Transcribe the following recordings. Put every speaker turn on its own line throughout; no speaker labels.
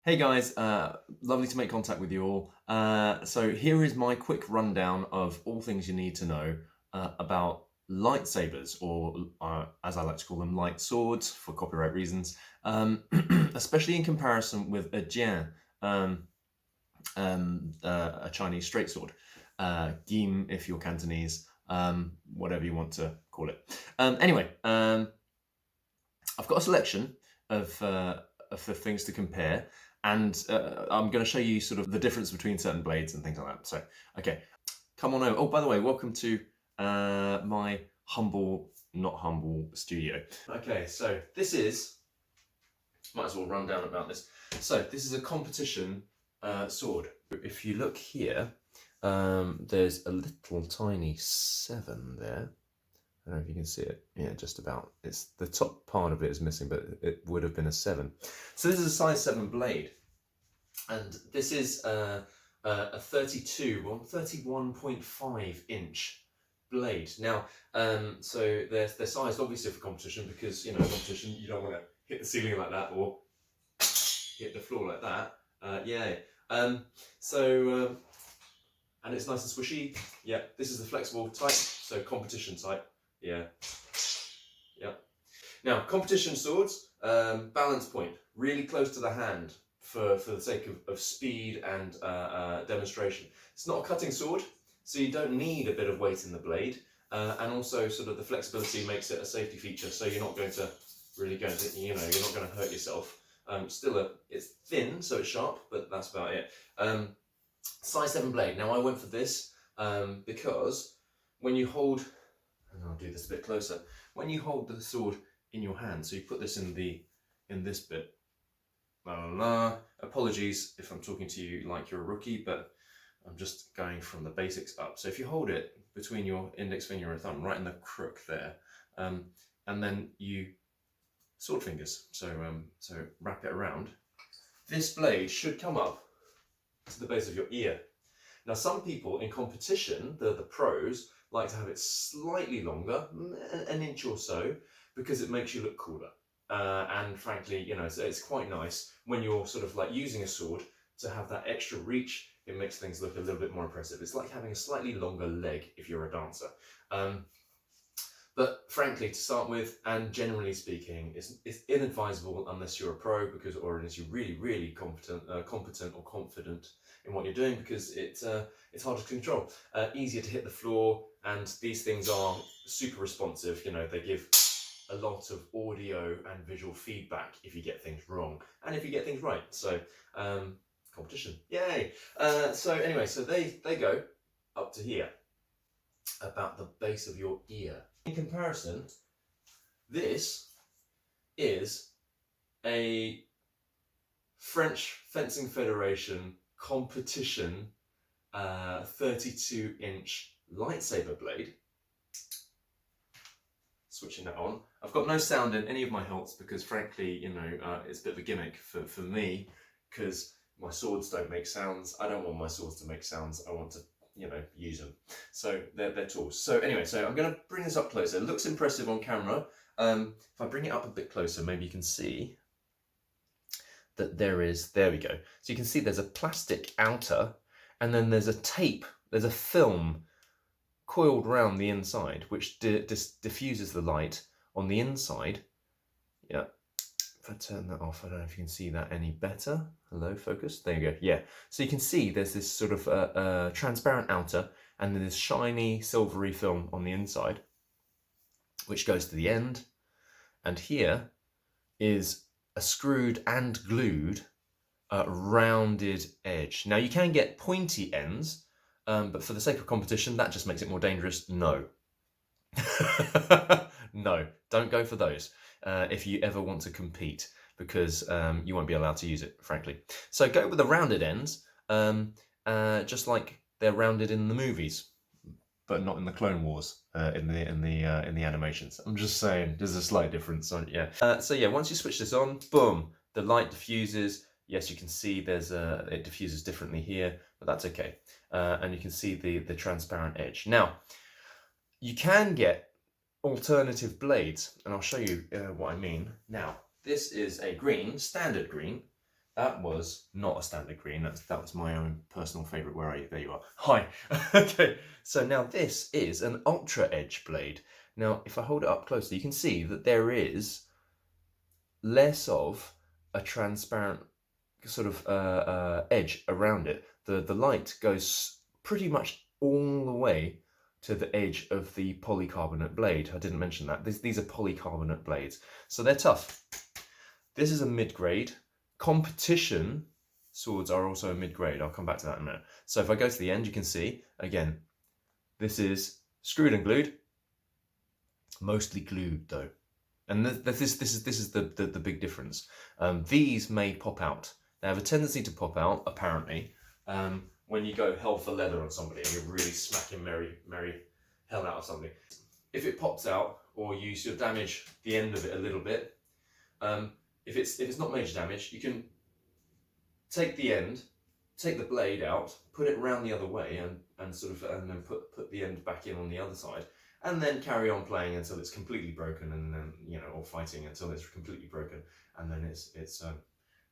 Hey guys, lovely to make contact with you all. So here is my quick rundown of all things you need to know about lightsabers, or as I like to call them, light swords for copyright reasons, especially in comparison with a jian, a Chinese straight sword, gim if you're Cantonese, whatever you want to call it. Anyway, I've got a selection of the things to compare, and I'm going to show you sort of the difference between certain blades and things like that. So, okay, come on over. Oh, by the way, welcome to my not humble studio. Okay, so this is, might as well run down about this. So this is a competition sword. If you look here, there's a little tiny 7 there. I don't know if you can see it. Yeah, just about. It's the top part of it is missing, but it would have been a 7. So this is a size 7 blade, and this is a 31.5 inch blade. Now, so they're sized obviously for competition because competition you don't want to hit the ceiling like that or hit the floor like that. And it's nice and squishy. Yeah, this is the flexible type, so competition type. Yeah. Now, competition swords, balance point, really close to the hand for the sake of speed and demonstration. It's not a cutting sword, so you don't need a bit of weight in the blade, and also sort of the flexibility makes it a safety feature, so you're not going to really you're not going to hurt yourself. It's thin, so it's sharp, but that's about it. Size 7 blade. Now I went for this because when you hold, and I'll do this a bit closer, when you hold the sword in your hand, so you put this in this bit, apologies if I'm talking to you like you're a rookie, but I'm just going from the basics up. So if you hold it between your index finger and thumb, right in the crook there, and then you sword fingers, so wrap it around, this blade should come up to the base of your ear. Now, some people in competition, the pros, like to have it slightly longer, an inch or so, because it makes you look cooler. And frankly, it's quite nice when you're sort of like using a sword to have that extra reach. It makes things look a little bit more impressive. It's like having a slightly longer leg if you're a dancer. But frankly, to start with, and generally speaking, it's inadvisable unless you're a pro, or unless you're really, really competent or confident in what you're doing, because it's hard to control, easier to hit the floor, and these things are super responsive. They give a lot of audio and visual feedback if you get things wrong and if you get things right. So competition, yay! So anyway, so they go up to here, about the base of your ear. In comparison, this is a French Fencing Federation competition 32-inch lightsaber blade. Switching that on. I've got no sound in any of my hilts because frankly, it's a bit of a gimmick for me, because my swords don't make sounds. I don't want my swords to make sounds. I want to use them. So they're tools. So anyway, so I'm going to bring this up closer. It looks impressive on camera. If I bring it up a bit closer, maybe you can see that there we go. So you can see there's a plastic outer, and then there's a tape, there's a film coiled around the inside, which diffuses the light on the inside. Yeah. If I turn that off, I don't know if you can see that any better. Hello, focus. There you go. Yeah. So you can see there's this sort of transparent outer, and then this shiny silvery film on the inside, which goes to the end. And here is a screwed and glued rounded edge. Now you can get pointy ends, but for the sake of competition, that just makes it more dangerous. No. No, don't go for those. If you ever want to compete, because you won't be allowed to use it, frankly. So go with the rounded ends, just like they're rounded in the movies, but not in the Clone Wars, in the animations. I'm just saying, there's a slight difference. So yeah, once you switch this on, boom, the light diffuses. Yes, you can see it diffuses differently here, but that's okay. And you can see the transparent edge. Now, you can get alternative blades, and I'll show you what I mean. Now, this is a green, standard green, That was not a standard green. That was my own personal favourite. Where are you? There you are. Hi. Okay. So now this is an ultra edge blade. Now, if I hold it up closely, you can see that there is less of a transparent sort of edge around it. The light goes pretty much all the way to the edge of the polycarbonate blade. I didn't mention that. These are polycarbonate blades, so they're tough. This is a mid-grade. Competition swords are also a mid-grade. I'll come back to that in a minute. So if I go to the end, you can see, again, this is screwed and glued. Mostly glued, though. And this is the big difference. These may pop out. They have a tendency to pop out, apparently, when you go hell for leather on somebody and you're really smacking merry hell out of somebody. If it pops out, or you sort of damage the end of it a little bit, if it's not major damage, you can take the end, take the blade out, put it round the other way, and then put the end back in on the other side, and then carry on playing until it's completely broken, and then or fighting until it's completely broken, and then it's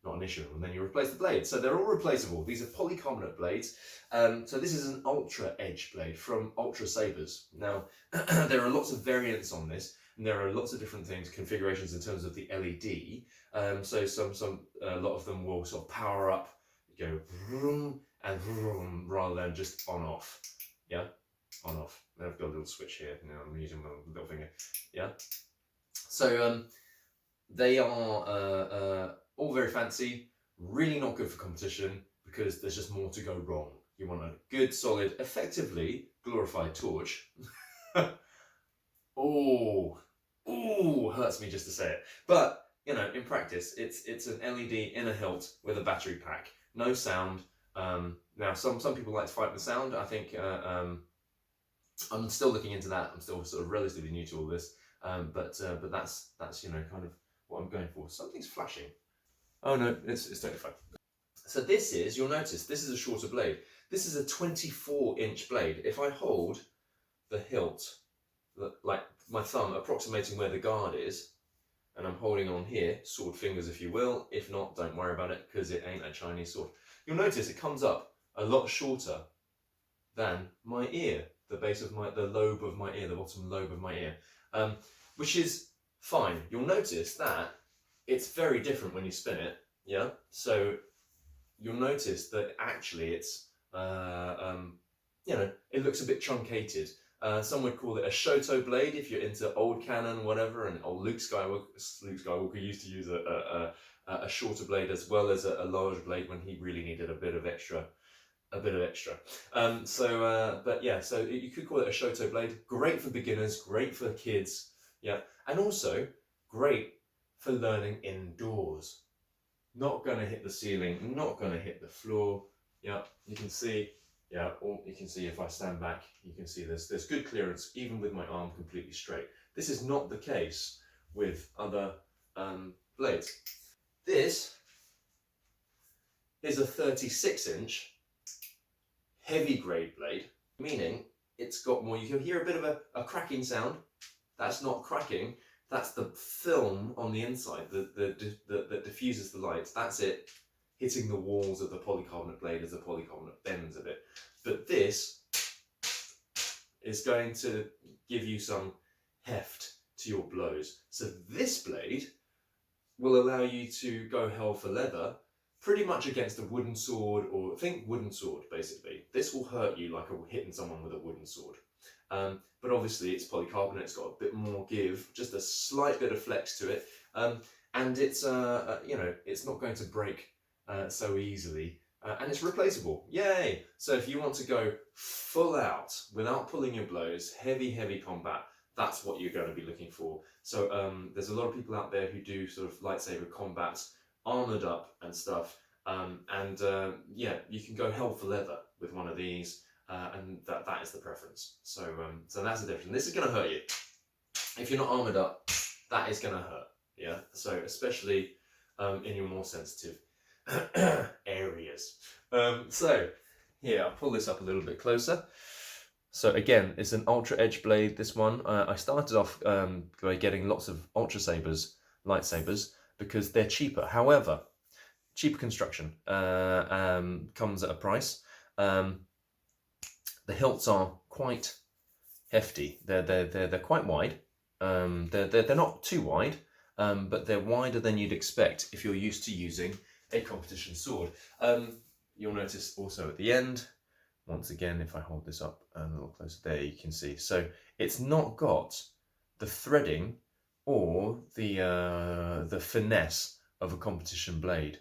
not an issue, and then you replace the blade. So they're all replaceable. These are polycarbonate blades. So this is an ultra edge blade from ultrasabers. Now there are lots of variants on this, and there are lots of different things, configurations in terms of the LED. So a lot of them will sort of power up, go vroom and vroom, rather than just on off. Yeah, on off. I've got a little switch here. I'm using my little finger. Yeah. So they are all very fancy, really not good for competition because there's just more to go wrong. You want a good, solid, effectively glorified torch. Oh, hurts me just to say it. But in practice, it's an LED in a hilt with a battery pack, no sound. Now some people like to fight with sound. I think I'm still looking into that. I'm still sort of relatively new to all this, but that's kind of what I'm going for. Something's flashing. Oh no, it's totally fine. So this is, you'll notice, this is a shorter blade. This is a 24-inch blade. If I hold the hilt, like my thumb approximating where the guard is, and I'm holding on here, sword fingers if you will. If not, don't worry about it because it ain't a Chinese sword. You'll notice it comes up a lot shorter than my ear, the lobe of my ear, the bottom lobe of my ear, which is fine. You'll notice that it's very different when you spin it, yeah? So you'll notice that actually it's, it looks a bit truncated. Some would call it a Shoto blade if you're into old canon, whatever, and old Luke Skywalker used to use a shorter blade as well as a larger blade when he really needed a bit of extra. So you could call it a Shoto blade. Great for beginners, great for kids, yeah, and also great for learning indoors. Not gonna hit the ceiling, not gonna hit the floor. Yeah, you can see. Yeah, or you can see if I stand back, you can see there's good clearance even with my arm completely straight. This is not the case with other blades. This is a 36-inch heavy grade blade, meaning it's got more. You can hear a bit of a cracking sound. That's not cracking. That's the film on the inside that diffuses the light. That's it hitting the walls of the polycarbonate blade as the polycarbonate bends a bit. But this is going to give you some heft to your blows. So this blade will allow you to go hell for leather pretty much against a wooden sword, or think wooden sword basically. This will hurt you like hitting someone with a wooden sword. But obviously it's polycarbonate, it's got a bit more give, just a slight bit of flex to it. And it's, it's not going to break so easily. And it's replaceable, yay! So if you want to go full out without pulling your blows, heavy combat, that's what you're going to be looking for. So there's a lot of people out there who do sort of lightsaber combats, armoured up and stuff, yeah, you can go hell for leather with one of these, and that is the preference. So that's the difference. This is going to hurt you. If you're not armoured up, that is going to hurt, yeah? So especially in your more sensitive areas. So here, I'll pull this up a little bit closer. So again, it's an ultra edge blade, this one. I started off by getting lots of ultrasabers, lightsabers, because they're cheaper. However, cheaper construction, comes at a price. The hilts are quite hefty. They're quite wide. They're not too wide, but they're wider than you'd expect if you're used to using a competition sword. You'll notice also at the end, once again, if I hold this up a little closer, there you can see. So it's not got the threading or the finesse of a competition blade.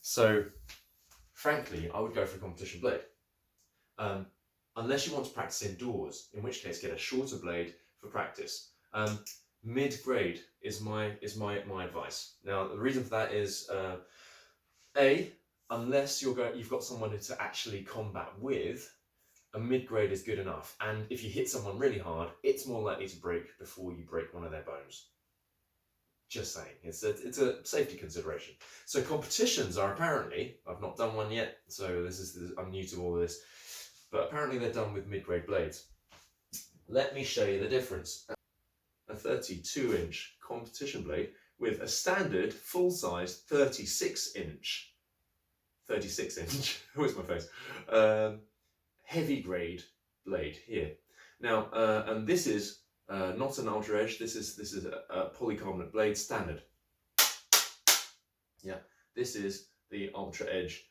So frankly, I would go for a competition blade. Unless you want to practice indoors, in which case get a shorter blade for practice. Mid-grade is my advice. Now the reason for that is unless you've got someone to actually combat with, a mid-grade is good enough. And if you hit someone really hard, it's more likely to break before you break one of their bones. Just saying, it's a safety consideration. So competitions are apparently, I've not done one yet, so I'm new to all of this, but apparently they're done with mid-grade blades. Let me show you the difference. A 32-inch competition blade with a standard full-size 36-inch, where's my face? Heavy grade blade here. Now, and this is not an ultra edge. This is a polycarbonate blade standard. Yeah, this is the ultra edge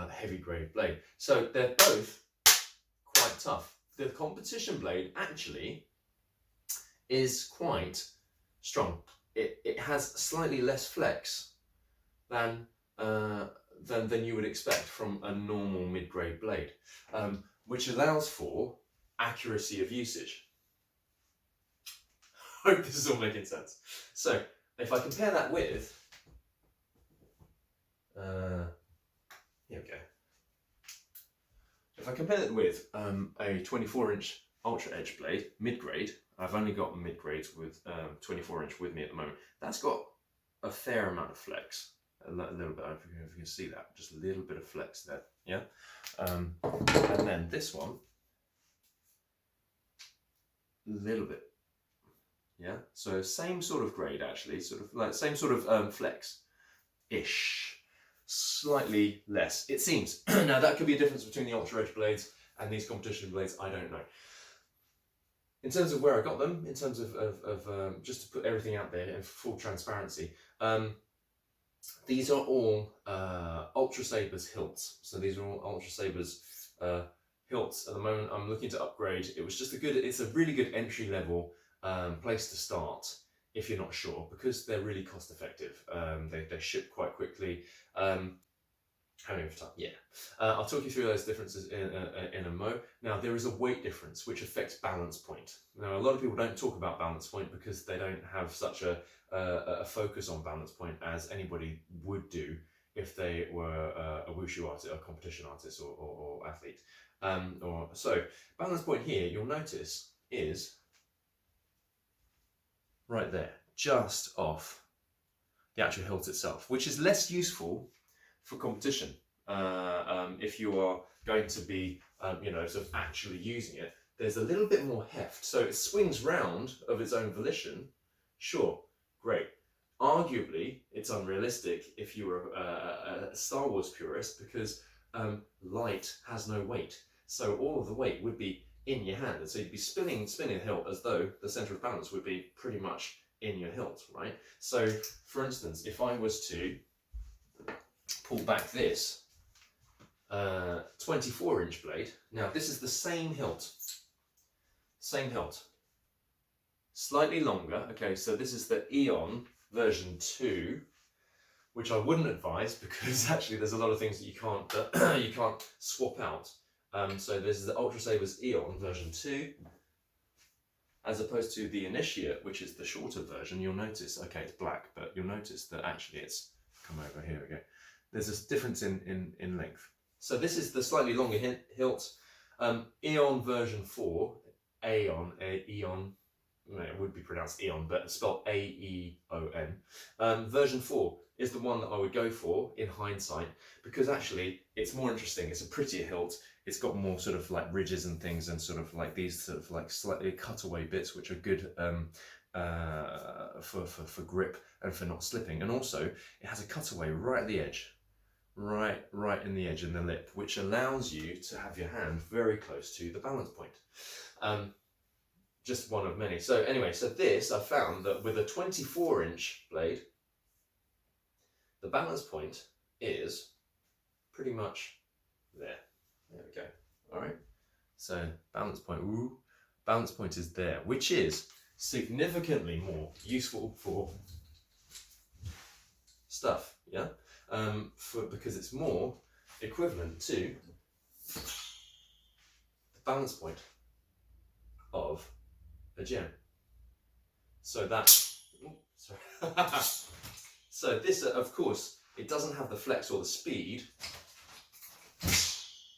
heavy grade blade. So they're both quite tough. The competition blade actually is quite strong. It has slightly less flex than you would expect from a normal mid-grade blade, which allows for accuracy of usage. Hope this is all making sense. So if I compare that with, here we go. If I compare it with a 24-inch ultra edge blade, mid-grade, I've only got mid-grades with 24-inch with me at the moment. That's got a fair amount of flex. A little bit, if you can see that, just a little bit of flex there, yeah? And then this one, a little bit, yeah? So same sort of grade actually, sort of like same sort of flex-ish, slightly less, it seems. Now that could be a difference between the ultra edge blades and these competition blades, I don't know. In terms of where I got them, in terms of just to put everything out there in full transparency, these are all ultrasabers hilts. So these are all ultrasabers hilts. At the moment, I'm looking to upgrade. It's a really good entry level place to start if you're not sure, because they're really cost effective. They ship quite quickly. How many time? Yeah. I'll talk you through those differences in a mo. Now, there is a weight difference which affects balance point. Now, a lot of people don't talk about balance point because they don't have such a focus on balance point as anybody would do if they were a wushu artist, a competition artist, or athlete. So balance point here, you'll notice, is right there, just off the actual hilt itself, which is less useful for competition. If you are going to be, sort of actually using it, there's a little bit more heft, so it swings round of its own volition. Sure, great. Arguably, it's unrealistic if you were a Star Wars purist, because light has no weight, so all of the weight would be in your hand, and so you'd be spinning the hilt as though the center of balance would be pretty much in your hilt, right? So, for instance, if I was to pull back this 24-inch blade. Now this is the same hilt, slightly longer. Okay, so this is the Eon version 2, which I wouldn't advise because actually there's a lot of things that you can't swap out. So this is the Ultrasabers Eon version 2, as opposed to the Initiate, which is the shorter version. You'll notice, okay, it's black, but you'll notice that actually it's come over. Here we go. There's a difference in length. So this is the slightly longer hilt. Eon version 4, Aeon, it would be pronounced Eon, but it's spelled A-E-O-N. Version 4 is the one that I would go for in hindsight, because actually it's more interesting. It's a prettier hilt. It's got more sort of like ridges and things, and sort of like these sort of like slightly cutaway bits, which are good for grip and for not slipping. And also it has a cutaway right at the edge. right in the edge of the lip, which allows you to have your hand very close to the balance point. Just one of many. So anyway, so this, I found that with a 24-inch blade, the balance point is pretty much there. There we go. All right. So balance point is there, which is significantly more useful for stuff, yeah? Because it's more equivalent to the balance point of a jian. So that, so this, of course, it doesn't have the flex or the speed.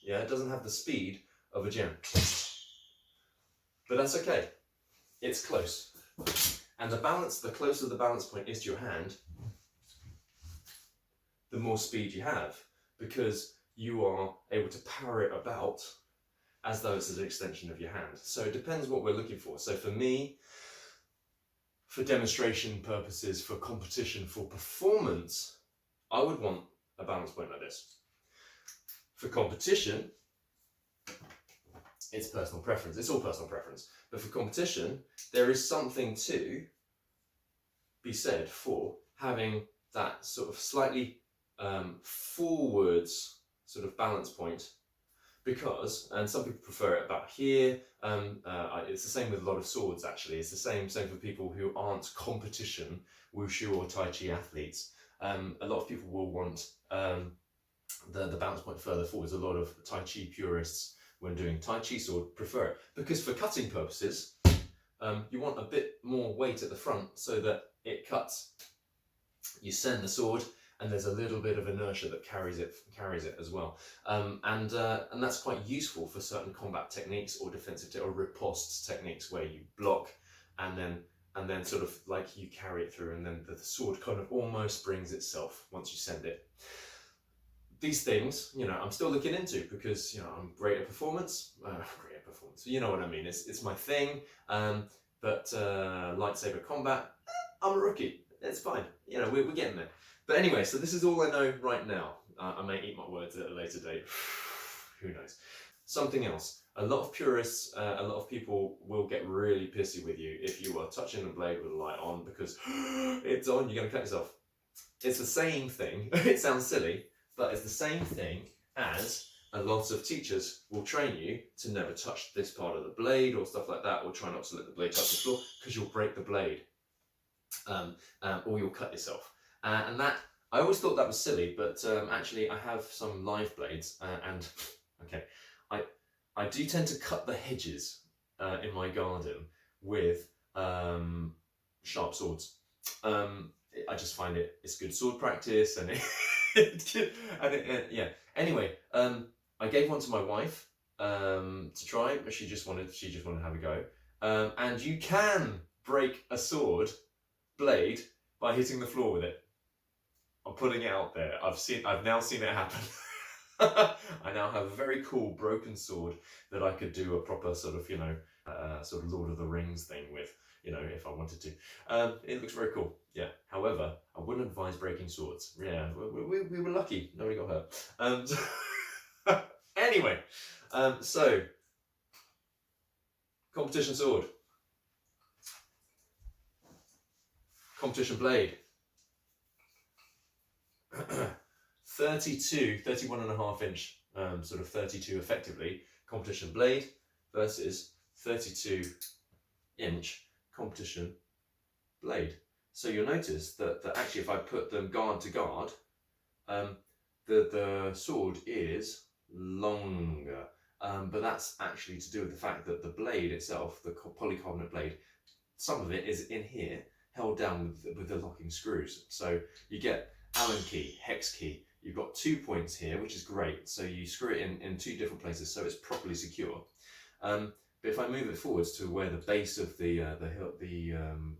Yeah, it doesn't have the speed of a jian. But that's okay. It's close. And the closer the balance point is to your hand, the more speed you have, because you are able to power it about as though it's an extension of your hand. So it depends what we're looking for. So for me, for demonstration purposes, for competition, for performance, I would want a balance point like this. For competition, it's personal preference. It's all personal preference. But for competition, there is something to be said for having that sort of slightly forwards sort of balance point, because, and some people prefer it about here, it's the same with a lot of swords actually, it's the same for people who aren't competition wushu or taichi athletes. A lot of people will want the balance point further forwards. A lot of taichi purists, when doing taichi sword, prefer it, because for cutting purposes, you want a bit more weight at the front so that it cuts. You send the sword, and there's a little bit of inertia that carries it as well, and that's quite useful for certain combat techniques or defensive or riposte techniques where you block and then sort of like you carry it through, and then the sword kind of almost brings itself once you send it. These things, you know, I'm still looking into, because, you know, I'm great at performance. You know what I mean? It's my thing. But lightsaber combat, I'm a rookie. It's fine. You know, we're getting there. But anyway, so this is all I know right now. I may eat my words at a later date. Who knows? Something else. A lot of purists, a lot of people will get really pissy with you if you are touching the blade with the light on, because it's on, you're going to cut yourself. It's the same thing. It sounds silly, but it's the same thing as a lot of teachers will train you to never touch this part of the blade or stuff like that, or try not to let the blade touch the floor, because you'll break the blade, or you'll cut yourself. And that, I always thought that was silly, but actually I have some live blades, and okay, I do tend to cut the hedges in my garden with sharp swords. I just find it's good sword practice, and yeah. Anyway, I gave one to my wife to try, but she just wanted to have a go. And you can break a sword blade by hitting the floor with it. I'm putting it out there. I've now seen it happen. I now have a very cool broken sword that I could do a proper sort of, you know, sort of Lord of the Rings thing with, you know, if I wanted to. It looks very cool, yeah. However, I wouldn't advise breaking swords. Yeah, we were lucky. Nobody got hurt. Anyway, so, competition sword. Competition blade. 31.5 inch, sort of 32 effectively, competition blade versus 32 inch competition blade. So you'll notice that actually if I put them guard to guard, the sword is longer, but that's actually to do with the fact that the blade itself, the polycarbonate blade, some of it is in here, held down with the locking screws. So you get Allen key, hex key. You've got 2 points here, which is great. So you screw it in 2 different places, so it's properly secure. But if I move it forwards to where the base of the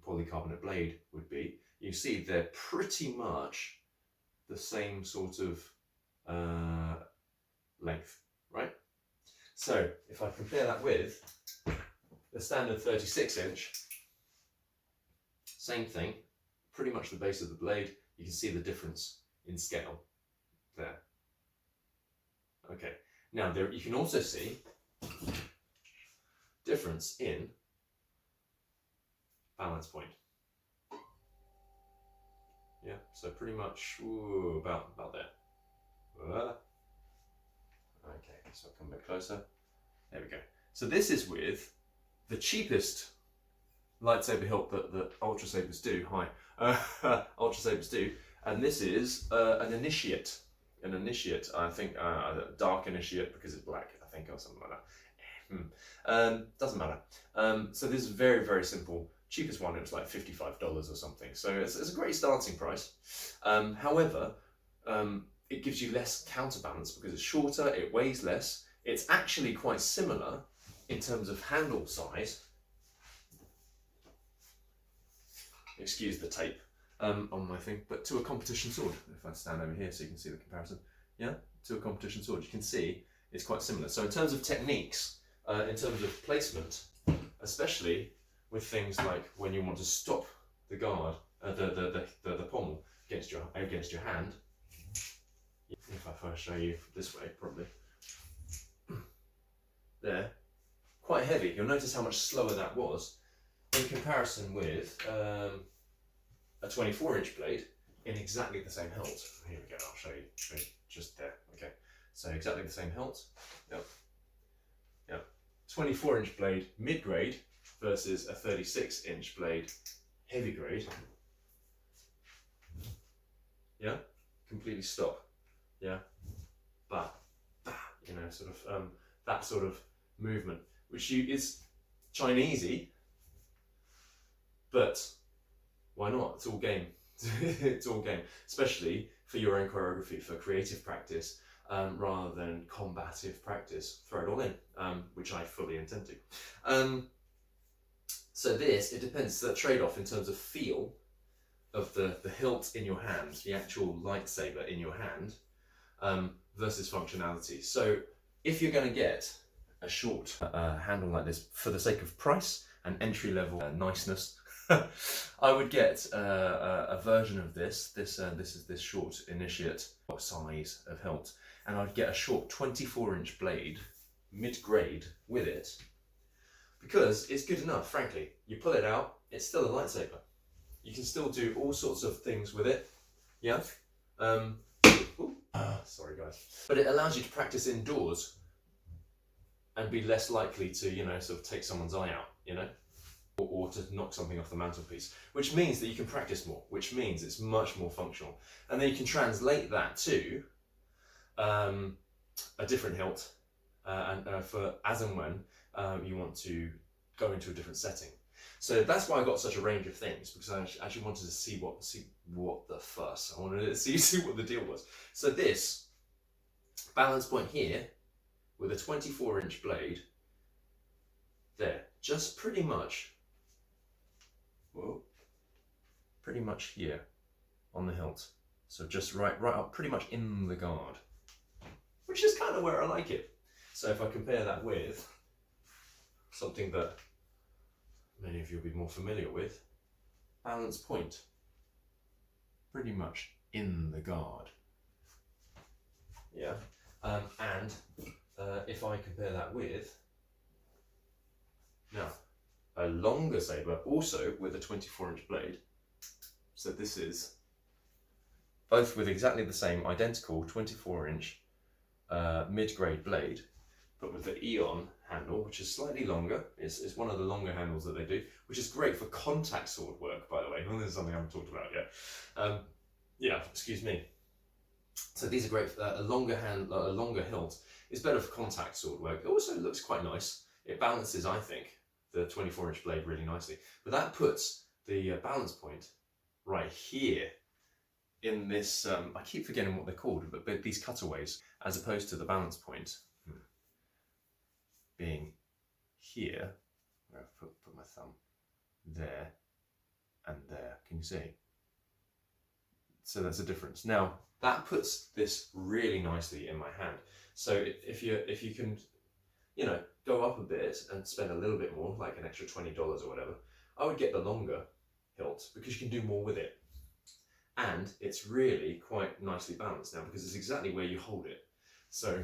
polycarbonate blade would be, you see they're pretty much the same sort of length, right? So if I compare that with the standard 36 inch, same thing, pretty much the base of the blade. You can see the difference in scale there. Okay, now there you can also see difference in balance point. Yeah, so pretty much about there. Okay, so I'll come a bit closer. There we go. So this is with the cheapest lightsaber hilt that ultrasabers do. Ultrasabers do, and this is an initiate. An initiate, I think, dark initiate because it's black, I think, or something like that. Doesn't matter. So this is very, very simple. Cheapest one, it was like $55 or something. So it's a great starting price. However, it gives you less counterbalance because it's shorter, it weighs less. It's actually quite similar in terms of handle size. Excuse the tape on my thing, but to a competition sword. If I stand over here so you can see the comparison. Yeah, to a competition sword. You can see it's quite similar. So in terms of techniques, in terms of placement, especially with things like when you want to stop the guard, the pommel against your hand. If I first show you this way, probably. There, quite heavy. You'll notice how much slower that was in comparison with a 24-inch blade in exactly the same hilt. Here we go, I'll show you just there. Okay, so exactly the same hilt. Yep. 24-inch blade mid-grade versus a 36-inch blade heavy grade. Yeah, completely stop. Yeah, but you know, sort of that sort of movement, which is Chinesey, but why not? It's all game. It's all game, especially for your own choreography, for creative practice, rather than combative practice. Throw it all in, which I fully intend to. So it depends. It's that trade-off in terms of feel of the hilt in your hand, the actual lightsaber in your hand, versus functionality. So if you're going to get a short handle like this for the sake of price and entry-level niceness, I would get a version of this. This is this short initiate size of hilt, and I'd get a short 24-inch blade, mid-grade, with it, because it's good enough. Frankly, you pull it out, it's still a lightsaber. You can still do all sorts of things with it. Yeah. Sorry guys. But it allows you to practice indoors and be less likely to, you know, sort of take someone's eye out, you know, or to knock something off the mantelpiece, which means that you can practice more, which means it's much more functional. And then you can translate that to a different hilt for as and when you want to go into a different setting. So that's why I got such a range of things, because I actually wanted to see what the fuss. I wanted to see what the deal was. So this balance point here with a 24-inch blade there, just pretty much, pretty much here on the hilt. So just right up, pretty much in the guard, which is kind of where I like it. So if I compare that with something that many of you will be more familiar with, balance point, pretty much in the guard. Yeah, and if I compare that with, now, a longer saber, also with a 24-inch blade. So this is both with exactly the same identical 24-inch mid-grade blade, but with the Eon handle, which is slightly longer. It's one of the longer handles that they do, which is great for contact sword work, by the way. Well, this is something I haven't talked about yet. Yeah, excuse me. So these are great. A longer hilt is better for contact sword work. It also looks quite nice. It balances, I think, the 24-inch blade really nicely. But that puts the balance point right here in this. I keep forgetting what they're called, but these cutaways, as opposed to the balance point being here, where I've put my thumb there and there. Can you see? So that's a difference. Now that puts this really nicely in my hand. So if you can, you know, go up a bit and spend a little bit more, like an extra $20 or whatever, I would get the longer hilt because you can do more with it. And it's really quite nicely balanced now because it's exactly where you hold it. So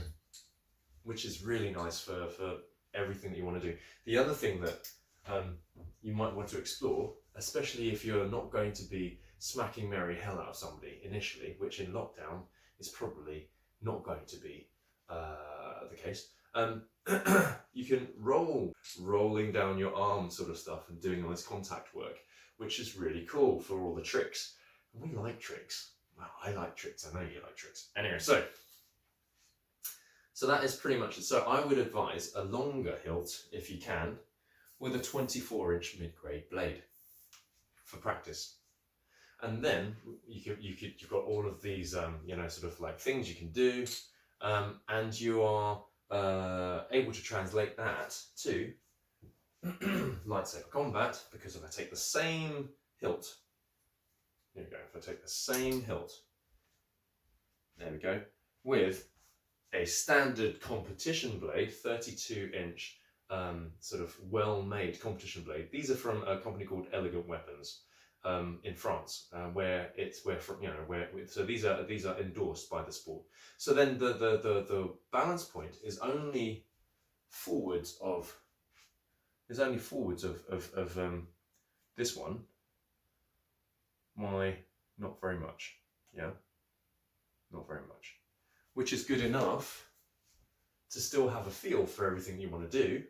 which is really nice for everything that you want to do. The other thing that you might want to explore, especially if you're not going to be smacking merry hell out of somebody initially, which in lockdown is probably not going to be the case. You can rolling down your arm sort of stuff and doing all this contact work, which is really cool for all the tricks. And we like tricks. Well, I like tricks. I know you like tricks. Anyway, so that is pretty much it. So I would advise a longer hilt if you can, with a 24-inch mid-grade blade for practice. And then you've got all of these you know, sort of like things you can do, and you are able to translate that to lightsaber combat, because if I take the same hilt, here we go, if I take the same hilt, there we go, with a standard competition blade, 32-inch sort of well-made competition blade. These are from a company called Elegant Weapons in France, so these are endorsed by the sport. So then the balance point is only forwards of this one. Not very much, yeah, not very much, which is good enough to still have a feel for everything you want to do,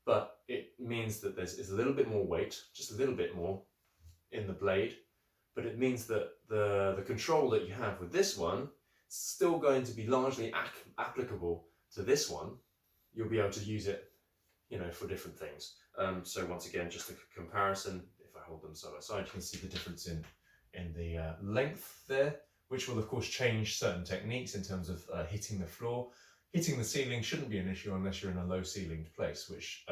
but it means that there's a little bit more weight, just a little bit more in the blade, but it means that the control that you have with this one is still going to be largely applicable to this one. You'll be able to use it, you know, for different things. So once again, just a comparison, if I hold them side by side, you can see the difference in the length there, which will of course change certain techniques in terms of hitting the floor. Hitting the ceiling shouldn't be an issue unless you're in a low ceilinged place, which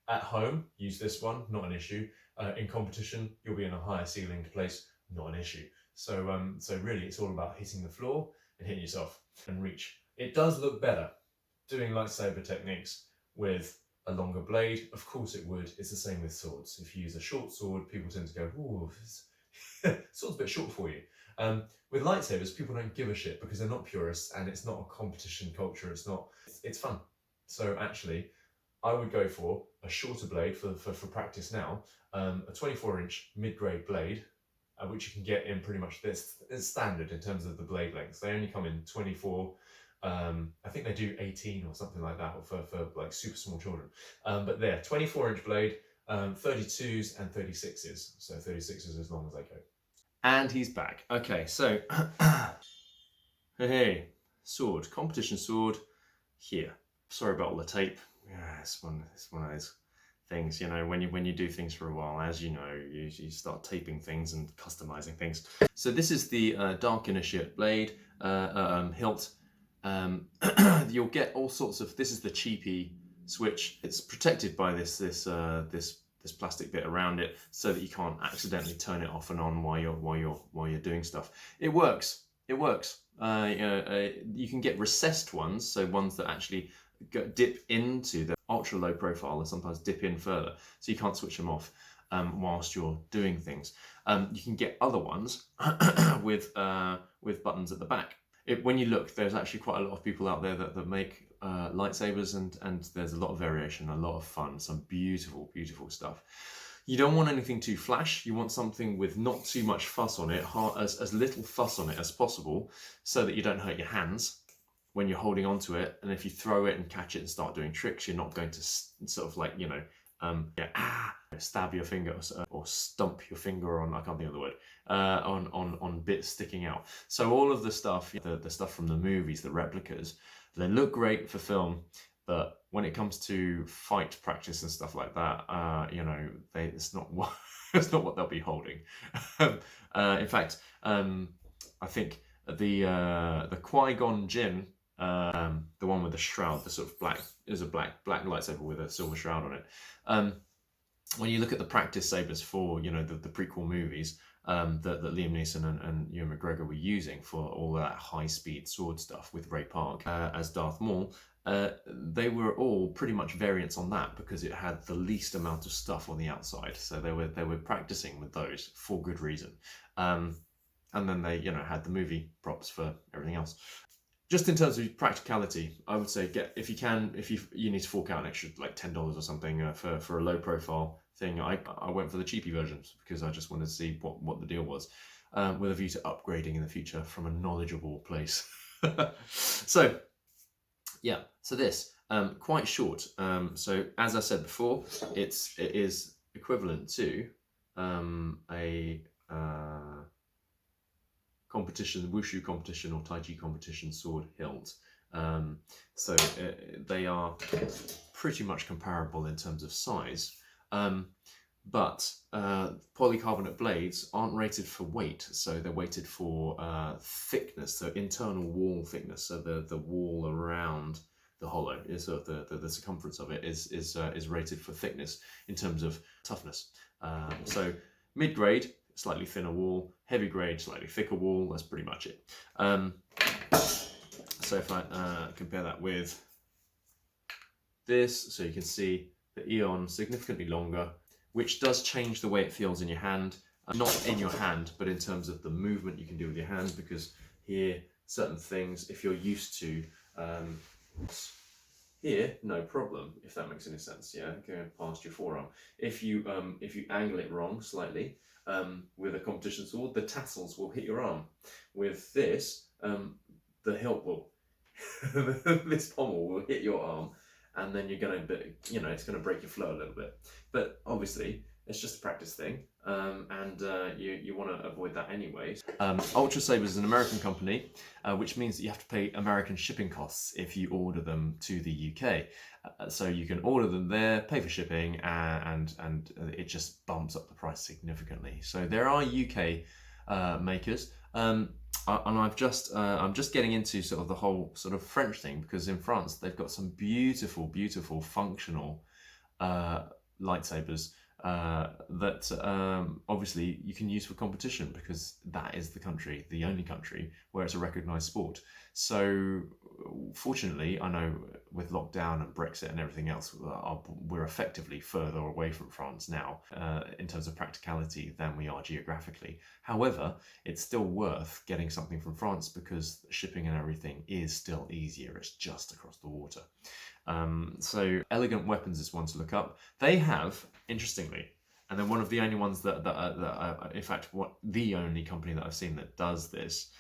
at home, use this one, not an issue. In competition, you'll be in a higher ceilinged place, not an issue. So so really it's all about hitting the floor and hitting yourself and reach. It does look better doing lightsaber techniques with a longer blade. Of course it would. It's the same with swords. If you use a short sword, people tend to go, ooh, sword's a bit short for you. With lightsabers, people don't give a shit because they're not purists and it's not a competition culture. It's fun. So actually, I would go for a shorter blade for practice now, a 24-inch mid-grade blade, which you can get in pretty much this is standard in terms of the blade lengths. They only come in 24. I think they do 18 or something like that for like super small children. But they're 24-inch blade, 32s and 36s. So 36s as long as they go. And he's back. Okay, so hey, sword, competition sword here. Sorry about all the tape. Yeah, it's one of those things, you know, when you do things for a while, as you know, you start taping things and customizing things. So this is the Dark Initiate blade hilt. You'll get all sorts of. This is the cheapy switch. It's protected by this plastic bit around it, so that you can't accidentally turn it off and on while you're doing stuff. It works. It works. You can get recessed ones, so ones that actually dip into the ultra low profile and sometimes dip in further, so you can't switch them off whilst you're doing things. You can get other ones with buttons at the back. When you look, there's actually quite a lot of people out there that make lightsabers, and there's a lot of variation, a lot of fun, some beautiful, beautiful stuff. You don't want anything too flash. You want something with not too much fuss on it, as little fuss on it as possible, so that you don't hurt your hands when you're holding onto it. And if you throw it and catch it and start doing tricks, you're not going to sort of like, you know, stab your finger or stump your finger on, I can't think of the word, on bits sticking out. So all of the stuff, the stuff from the movies, the replicas, they look great for film, but when it comes to fight practice and stuff like that, you know, it's not what they'll be holding. In fact, I think the Qui-Gon Jinn, the one with the shroud, the sort of black, is a black lightsaber with a silver shroud on it. When you look at the practice sabers for, you know, the prequel movies that Liam Neeson and Ewan McGregor were using for all that high-speed sword stuff with Ray Park as Darth Maul, they were all pretty much variants on that because it had the least amount of stuff on the outside. So they were practicing with those for good reason. And then they, you know, had the movie props for everything else. just in terms of practicality, I would say if you need to fork out an extra like $10 or something for a low profile thing. I went for the cheapy versions because I just wanted to see what the deal was, with a view to upgrading in the future from a knowledgeable place. So yeah, so this quite short. So as I said before, it is equivalent to a competition, wushu competition or taichi competition sword hilt. So they are pretty much comparable in terms of size, but polycarbonate blades aren't rated for weight, so they're weighted for thickness, so internal wall thickness. So the wall around the hollow is the circumference of it is rated for thickness in terms of toughness. So mid-grade, slightly thinner wall, heavy grade, slightly thicker wall. That's pretty much it. So if I compare that with this, so you can see the Eon significantly longer, which does change the way it feels in your hand. Not in your hand, but in terms of the movement you can do with your hand, because here, certain things, if you're used to, here, no problem, if that makes any sense, yeah, going past your forearm. If you angle it wrong slightly, with a competition sword, the tassels will hit your arm. With this, the hilt will, this pommel will hit your arm, and then you're going to, it's going to break your flow a little bit. But obviously, it's just a practice thing, and you want to avoid that anyway. Ultrasabers is an American company, which means that you have to pay American shipping costs if you order them to the UK. So you can order them there, pay for shipping, and it just bumps up the price significantly. So there are UK makers, and I'm just getting into sort of the whole sort of French thing, because in France they've got some beautiful, beautiful functional lightsabers that obviously you can use for competition, because that is the only country where it's a recognised sport. So fortunately, I know with lockdown and Brexit and everything else, we're effectively further away from France now in terms of practicality than we are geographically. However, it's still worth getting something from France because shipping and everything is still easier. It's just across the water. So Elegant Weapons is one to look up. They have, interestingly, and they're one of the only ones that in fact, the only company that I've seen that does this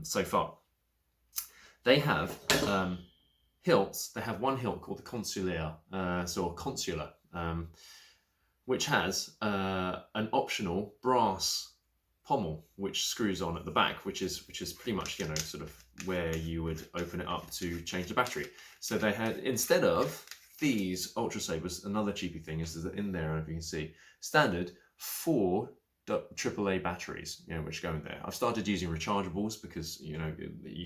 so far. They have hilts. They have one hilt called the consular, which has an optional brass pommel which screws on at the back, which is pretty much sort of where you would open it up to change the battery. So they had, instead of these ultrasabers, another cheapy thing is that in there, if you can see, standard 4 AAA batteries, which go in there. I've started using rechargeables because you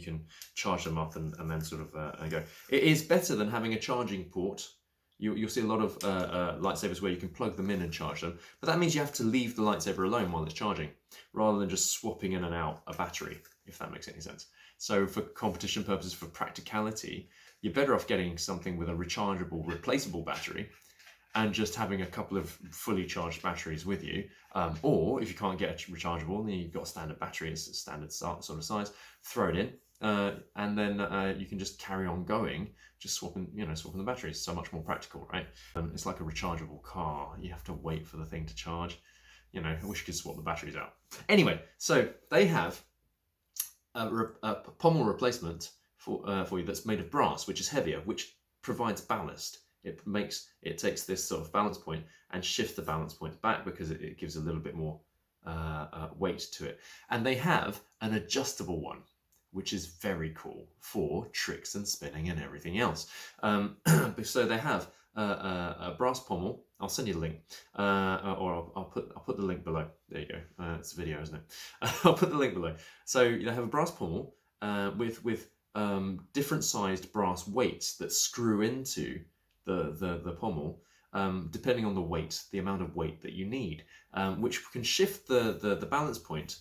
can charge them up and then sort of go. It is better than having a charging port. You'll see a lot of lightsabers where you can plug them in and charge them, but that means you have to leave the lightsaber alone while it's charging, rather than just swapping in and out a battery, if that makes any sense. So for competition purposes, for practicality, you're better off getting something with a rechargeable, replaceable battery, and just having a couple of fully charged batteries with you. Or if you can't get a rechargeable, then you've got a standard battery, it's a standard sort of size, throw it in, and then you can just carry on going, just swapping the batteries. So much more practical, right? It's like a rechargeable car. You have to wait for the thing to charge. I wish you could swap the batteries out. Anyway, so they have a pommel replacement for you that's made of brass, which is heavier, which provides ballast. It takes this sort of balance point and shifts the balance point back, because it gives a little bit more weight to it. And they have an adjustable one, which is very cool for tricks and spinning and everything else. So they have a brass pommel. I'll send you the link, or I'll put the link below. There you go. It's a video, isn't it? I'll put the link below. So they have a brass pommel with different sized brass weights that screw into the pommel, depending on the amount of weight that you need, which can shift the balance point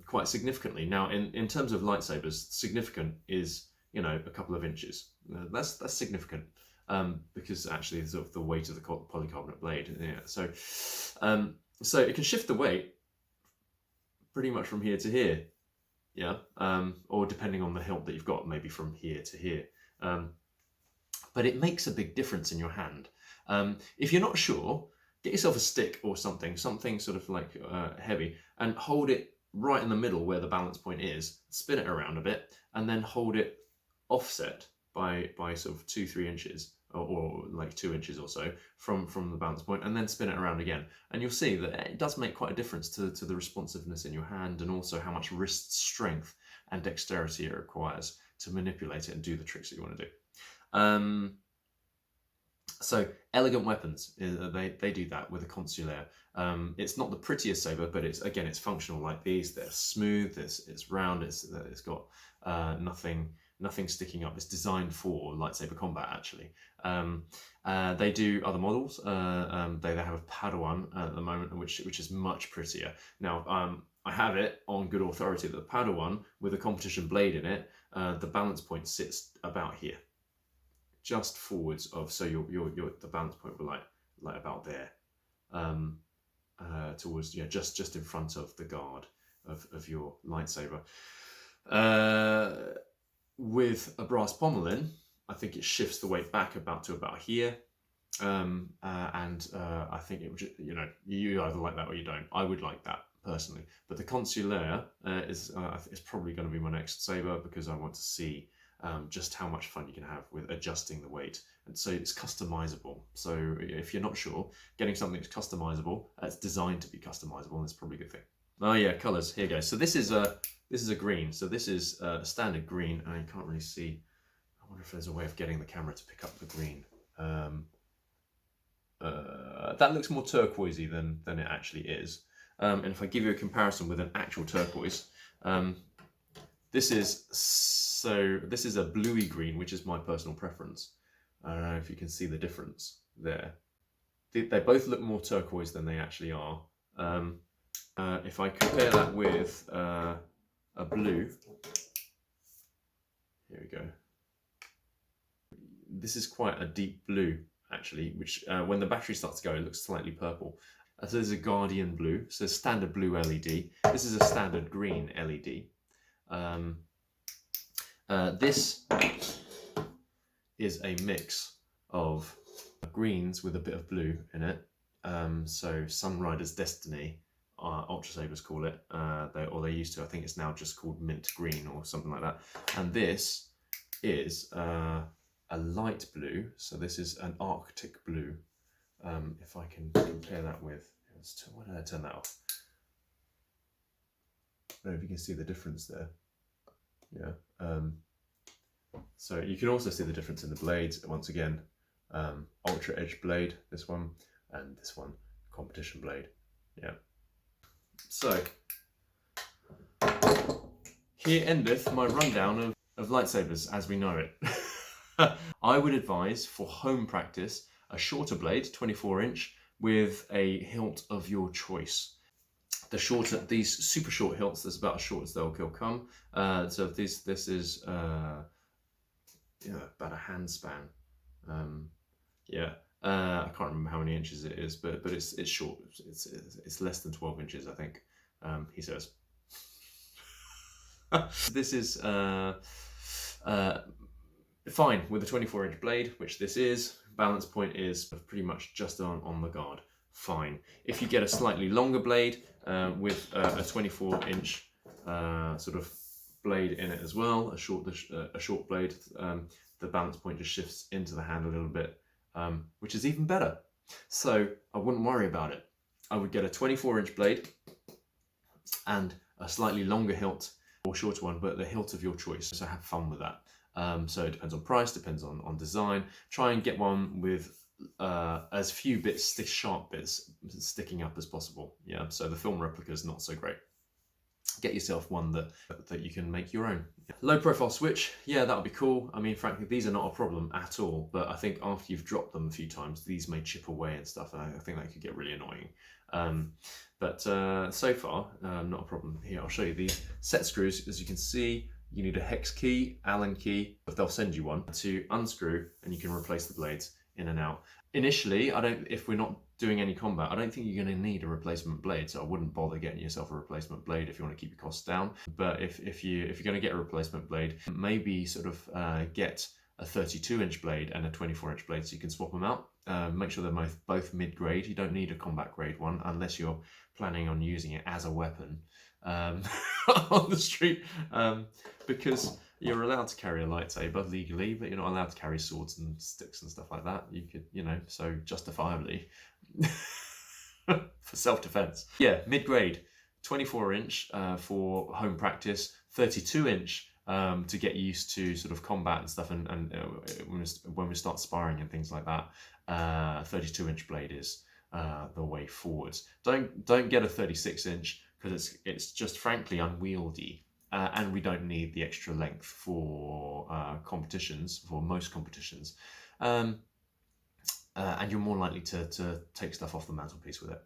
quite significantly. Now, in terms of lightsabers, significant is a couple of inches. That's significant, because actually of the weight of the polycarbonate blade. Yeah. So it can shift the weight pretty much from here to here. yeah, or depending on the hilt that you've got, maybe from here to here. But it makes a big difference in your hand. If you're not sure, get yourself a stick or something sort of like heavy, and hold it right in the middle where the balance point is, spin it around a bit, and then hold it offset by sort of 2-3 inches, or like 2 inches or so from the balance point, and then spin it around again. And you'll see that it does make quite a difference to the responsiveness in your hand, and also how much wrist strength and dexterity it requires to manipulate it and do the tricks that you want to do. So Elegant Weapons, they do that with a consulaire. It's not the prettiest saber, but it's functional like these. They're smooth, it's round, it's got nothing sticking up. It's designed for lightsaber combat, actually. They do other models. They have a Padawan at the moment, which is much prettier. Now, I have it on good authority that the Padawan with a competition blade in it, the balance point sits about here, just forwards of, so the balance point will like about there, towards, just in front of the guard of your lightsaber. With a brass pommel in, I think it shifts the weight back to about here, and I think it would, you either like that or you don't. I would like that personally, but the consulaire is probably going to be my next saber, because I want to see just how much fun you can have with adjusting the weight. And so it's customizable. So if you're not sure, getting something that's customizable, it's designed to be customizable, and it's probably a good thing. Oh yeah, colors. Here you go. So this is a green. So this is a standard green, and you can't really see. I wonder if there's a way of getting the camera to pick up the green. That looks more turquoisey than it actually is. And if I give you a comparison with an actual turquoise, this is a bluey green, which is my personal preference. I don't know if you can see the difference there. They both look more turquoise than they actually are. If I compare that with a blue, here we go. This is quite a deep blue, actually, which when the battery starts to go, it looks slightly purple. So this is a Guardian blue, so standard blue LED. This is a standard green LED. This is a mix of greens with a bit of blue in it. So Sunrider's Destiny, ultrasabers call it, they used to. I think it's now just called mint green or something like that. And this is a light blue. So this is an Arctic blue. If I can compare that with, why did I turn that off? I don't know if you can see the difference there. Yeah. So you can also see the difference in the blades. Once again, ultra edge blade, this one, and this one, competition blade. Yeah. So here endeth my rundown of lightsabers as we know it. I would advise for home practice a shorter blade, 24-inch, with a hilt of your choice. The shorter, these super short hilts, that's about as short as they'll come. So this is about a hand span. I can't remember how many inches it is, but it's short. It's less than 12 inches, I think. He says. This is fine with a 24-inch blade, which this is. Balance point is pretty much just on the guard. Fine. If you get a slightly longer blade with a 24-inch sort of blade in it as well, a short blade, the balance point just shifts into the hand a little bit, which is even better. So I wouldn't worry about it. I would get a 24-inch blade and a slightly longer hilt or shorter one, but the hilt of your choice. So have fun with that. So it depends on price, depends on design. Try and get one with as few sharp bits sticking up as possible. Yeah, so the film replica is not so great. Get yourself one that you can make your own. Low profile switch, yeah, that would be cool. I mean, frankly, these are not a problem at all, but I think after you've dropped them a few times, these may chip away and stuff, and I think that could get really annoying. But so far, not a problem. Here, I'll show you these set screws. As you can see, you need a hex key, Allen key, but they'll send you one to unscrew, and you can replace the blades in and out. Initially, if we're not doing any combat, I don't think you're going to need a replacement blade, so I wouldn't bother getting yourself a replacement blade if you want to keep your costs down. But if you're going to get a replacement blade, maybe sort of get a 32-inch blade and a 24-inch blade so you can swap them out. Make sure they're both mid-grade. You don't need a combat grade one unless you're planning on using it as a weapon on the street, because you're allowed to carry a lightsaber legally, but you're not allowed to carry swords and sticks and stuff like that. You could, so justifiably for self-defense. Yeah, mid-grade, 24-inch for home practice, 32-inch to get used to sort of combat and stuff, and when we start sparring and things like that. 32-inch blade is the way forwards. Don't get a 36-inch because it's just frankly unwieldy. And we don't need the extra length for competitions, for most competitions. And you're more likely to take stuff off the mantelpiece with it.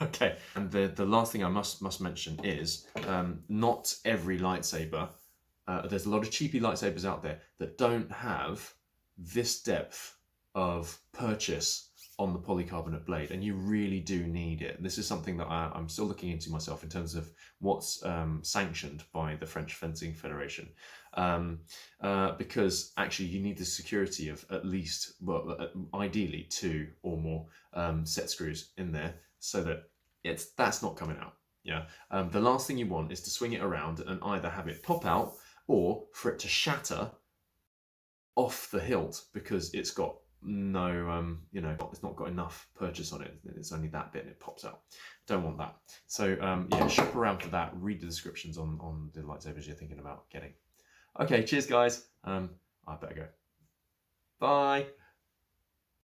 Okay, and the last thing I must mention is not every lightsaber, there's a lot of cheapy lightsabers out there that don't have this depth of purchase on the polycarbonate blade, and you really do need it. This is something that I'm still looking into myself in terms of what's sanctioned by the French Fencing Federation, because actually you need the security of at least, well, ideally 2 or more set screws in there, so that that's not coming out. Yeah. The last thing you want is to swing it around and either have it pop out or for it to shatter off the hilt because it's got no, it's not got enough purchase on it. It's only that bit and it pops out. Don't want that. So yeah, shop around for that. Read the descriptions on the lightsabers you're thinking about getting. Okay, cheers guys. I better go. Bye.